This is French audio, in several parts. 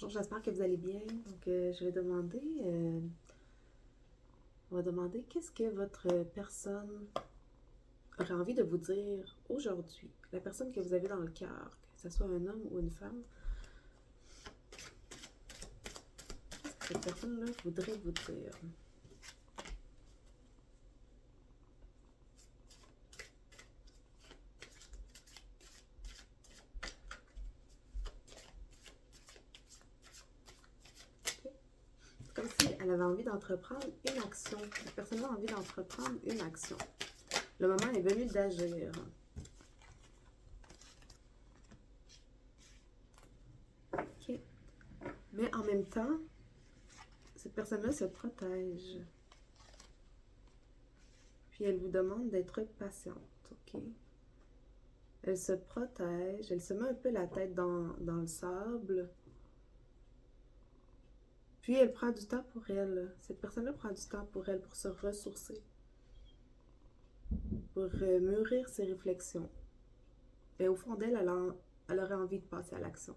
Bonjour, j'espère que vous allez bien. Donc, je vais demander, on va demander qu'est-ce que votre personne aurait envie de vous dire aujourd'hui. La personne que vous avez dans le cœur, que ce soit un homme ou une femme, qu'est-ce que cette personne-là voudrait vous dire? C'est comme si elle avait envie d'entreprendre une action. Cette personne-là a envie d'entreprendre une action. Le moment est venu d'agir. Ok. Mais en même temps, cette personne-là se protège. Puis elle vous demande d'être patiente, ok? Elle se protège, elle se met un peu la tête dans le sable. Puis elle prend du temps pour elle. Cette personne-là prend du temps pour elle, pour se ressourcer, pour mûrir ses réflexions. Et au fond d'elle, elle aurait envie de passer à l'action.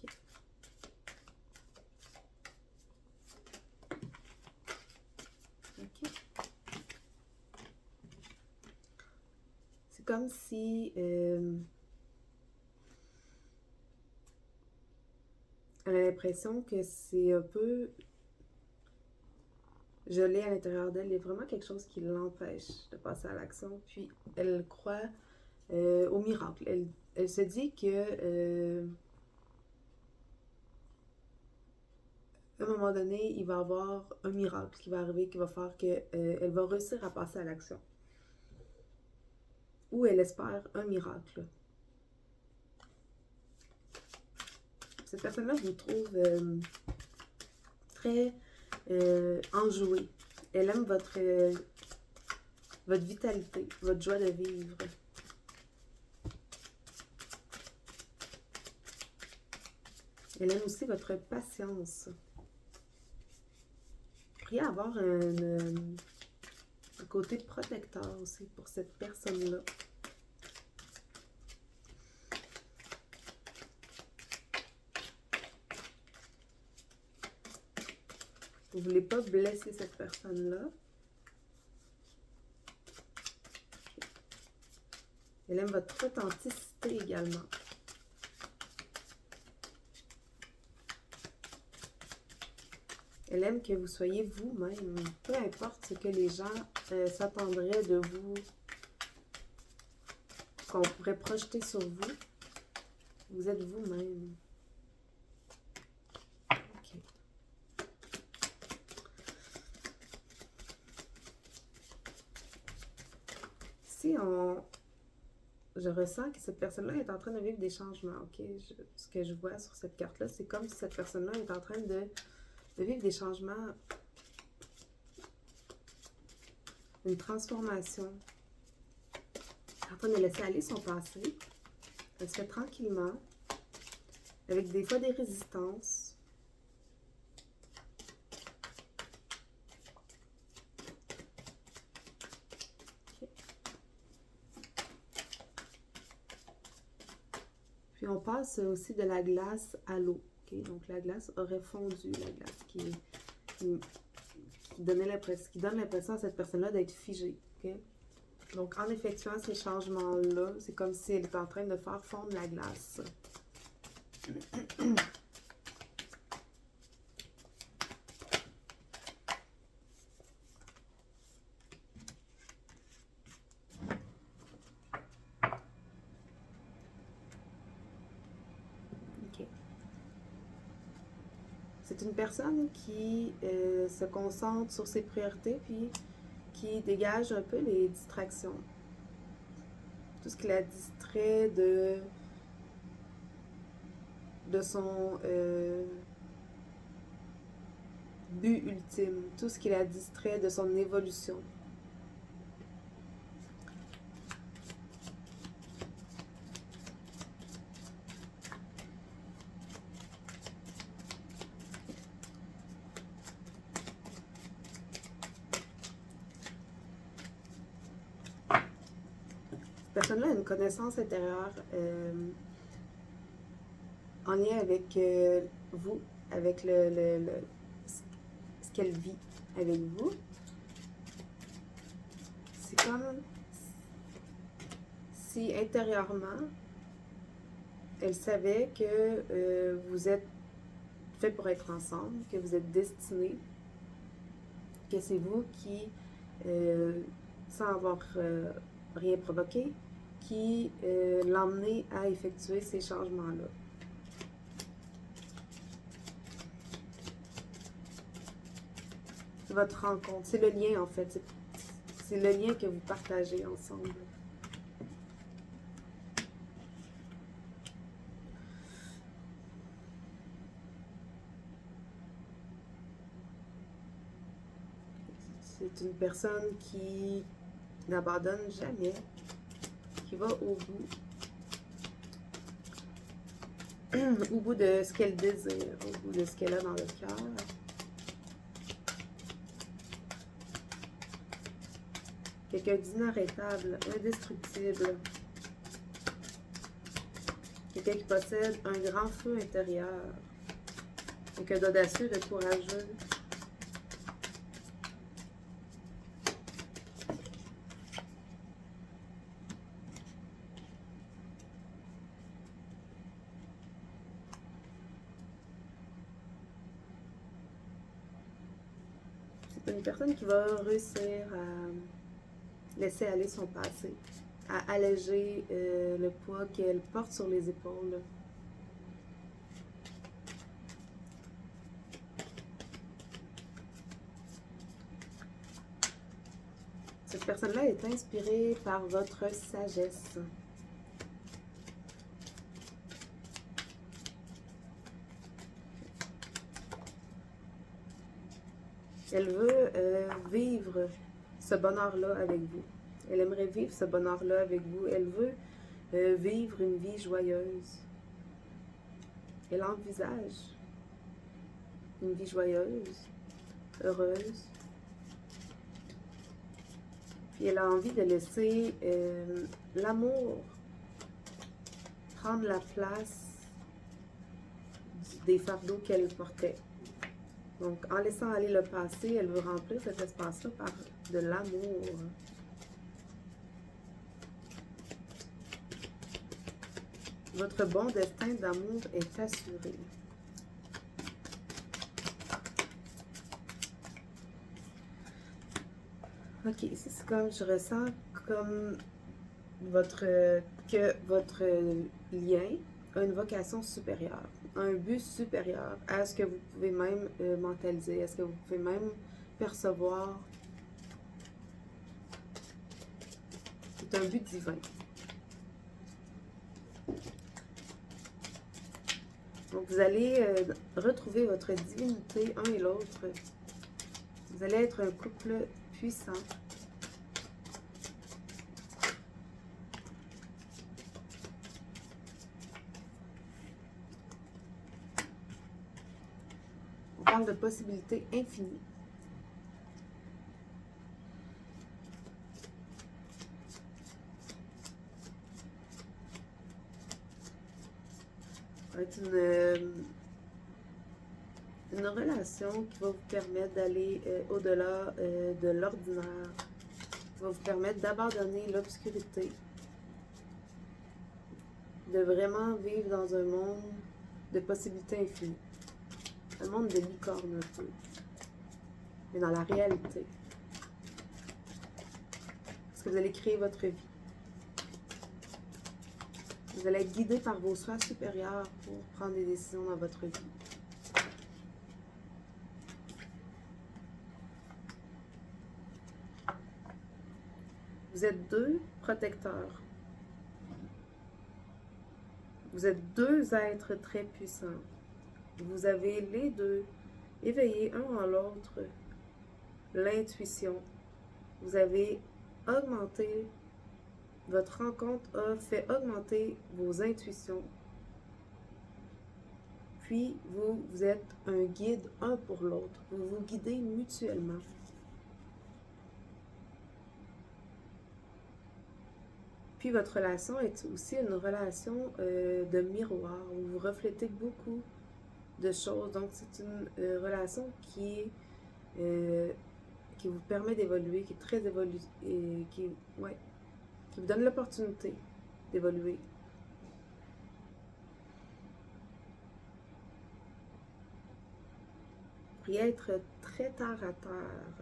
Ok. Ok. C'est comme si elle a l'impression que c'est un peu gelé à l'intérieur d'elle. Il y a vraiment quelque chose qui l'empêche de passer à l'action. Puis elle croit au miracle. Elle se dit que à un moment donné, il va y avoir un miracle qui va arriver, qui va faire qu'elle va réussir à passer à l'action. Ou elle espère un miracle. Cette personne-là vous trouve très enjouée. Elle aime votre vitalité, votre joie de vivre. Elle aime aussi votre patience. Vous pourriez avoir un côté protecteur aussi pour cette personne-là. Vous ne voulez pas blesser cette personne-là. Elle aime votre authenticité également. Elle aime que vous soyez vous-même, peu importe ce que les gens s'attendraient de vous, qu'on pourrait projeter sur vous. Vous êtes vous-même. Ok. Si je ressens que cette personne-là est en train de vivre des changements, ok? Ce que je vois sur cette carte-là, c'est comme si cette personne-là est en train de vivre des changements, une transformation. Elle est en train de laisser aller son passé. Elle se fait tranquillement, avec des fois des résistances. Okay. Puis on passe aussi de la glace à l'eau. Okay? Donc la glace aurait fondu, la glace qui donne l'impression à cette personne-là d'être figée. Okay? Donc en effectuant ces changements-là, c'est comme si elle était en train de faire fondre la glace. Ok. C'est une personne qui se concentre sur ses priorités puis qui dégage un peu les distractions. Tout ce qui la distrait de son but ultime, tout ce qui la distrait de son évolution. Cette personne-là a une connaissance intérieure en lien avec vous, avec ce qu'elle vit avec vous. C'est comme si intérieurement, elle savait que vous êtes fait pour être ensemble, que vous êtes destinés, que c'est vous qui, sans avoir rien provoqué, qui l'emmenez à effectuer ces changements-là. Votre rencontre, c'est le lien en fait, c'est le lien que vous partagez ensemble. C'est une personne qui n'abandonne jamais, qui va au bout de ce qu'elle désire, au bout de ce qu'elle a dans le cœur. Quelqu'un d'inarrêtable, indestructible. Quelqu'un qui possède un grand feu intérieur. Quelqu'un d'audacieux, de courageux. C'est une personne qui va réussir à laisser aller son passé, à alléger le poids qu'elle porte sur les épaules. Cette personne-là est inspirée par votre sagesse. Elle veut vivre ce bonheur-là avec vous. Elle aimerait vivre ce bonheur-là avec vous. Elle veut vivre une vie joyeuse. Elle envisage une vie joyeuse, heureuse. Puis elle a envie de laisser l'amour prendre la place des fardeaux qu'elle portait. Donc, en laissant aller le passé, elle veut remplir cet espace-là par de l'amour. Votre bon destin d'amour est assuré. Ok, c'est comme je ressens comme que votre lien a une vocation supérieure, un but supérieur à ce que vous pouvez même mentaliser, à ce que vous pouvez même percevoir. C'est un but divin. Donc vous allez retrouver votre divinité un et l'autre. Vous allez être un couple puissant. On parle de possibilités infinies. Ça va être une relation qui va vous permettre d'aller au-delà de l'ordinaire, qui va vous permettre d'abandonner l'obscurité, de vraiment vivre dans un monde de possibilités infinies, un monde de licorne un peu, mais dans la réalité. Parce que vous allez créer votre vie. Vous allez être guidé par vos soins supérieurs pour prendre des décisions dans votre vie. Vous êtes deux protecteurs. Vous êtes deux êtres très puissants. Vous avez les deux éveillé un en l'autre l'intuition. Vous avez augmenté, votre rencontre a fait augmenter vos intuitions. Puis vous êtes un guide un pour l'autre. Vous vous guidez mutuellement. Puis votre relation est aussi une relation de miroir, où vous reflétez beaucoup de choses. Donc c'est une relation euh, qui vous permet d'évoluer, qui est très évolue, et ouais, qui vous donne l'opportunité d'évoluer. Vous pourriez être très terre à terre.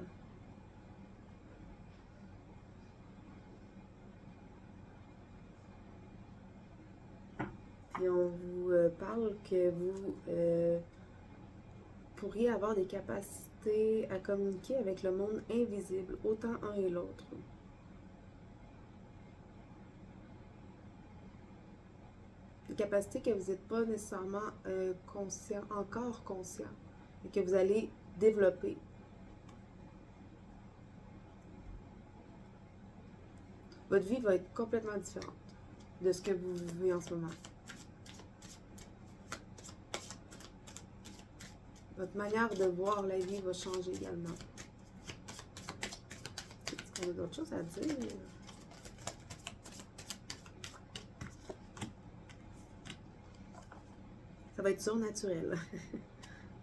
Puis on vous parle que vous pourriez avoir des capacités à communiquer avec le monde invisible, autant un et l'autre. Des capacités que vous n'êtes pas nécessairement encore conscient, et que vous allez développer. Votre vie va être complètement différente de ce que vous vivez en ce moment. Votre manière de voir la vie va changer également. Est-ce qu'on a d'autres choses à dire? Ça va être surnaturel.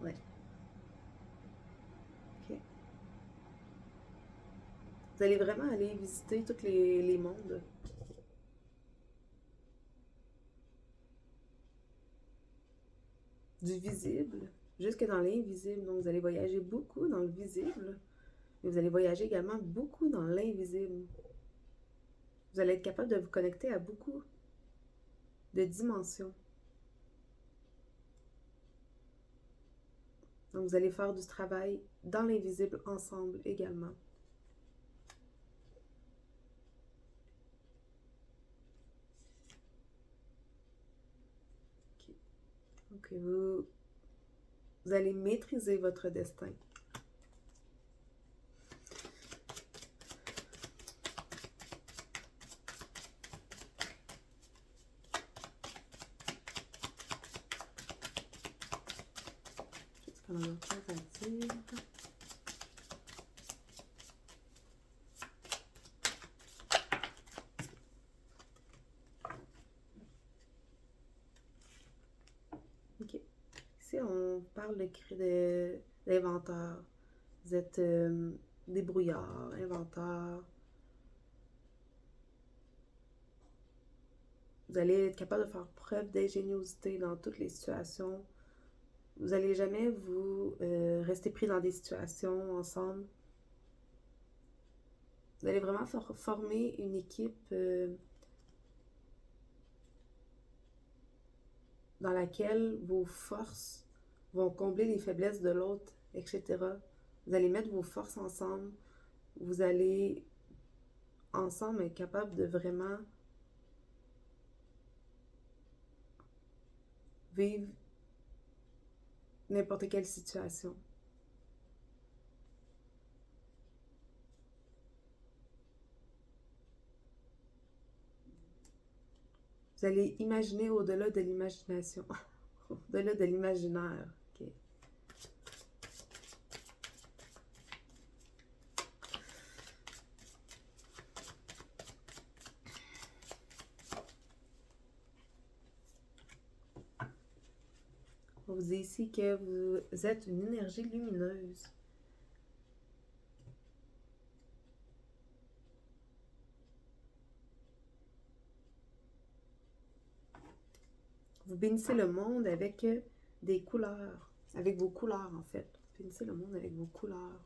Ouais. Ok. Vous allez vraiment aller visiter tous les mondes. Du visible jusque dans l'invisible. Donc, vous allez voyager beaucoup dans le visible, mais vous allez voyager également beaucoup dans l'invisible. Vous allez être capable de vous connecter à beaucoup de dimensions. Donc, vous allez faire du travail dans l'invisible ensemble également. Okay. Donc, vous allez maîtriser votre destin. Qu'est-ce qu'on a d'autre chose à dire? Ok. Ici, on parle d'inventeur. Vous êtes débrouillard, inventeur. Vous allez être capable de faire preuve d'ingéniosité dans toutes les situations. Vous n'allez jamais vous rester pris dans des situations ensemble. Vous allez vraiment former une équipe dans laquelle vos forces vont combler les faiblesses de l'autre, etc. Vous allez mettre vos forces ensemble. Vous allez ensemble être capable de vraiment vivre n'importe quelle situation. Vous allez imaginer au-delà de l'imagination, au-delà de l'imaginaire. Okay. On vous dit ici que vous êtes une énergie lumineuse. Vous bénissez le monde avec des couleurs, avec vos couleurs en fait. Vous bénissez le monde avec vos couleurs.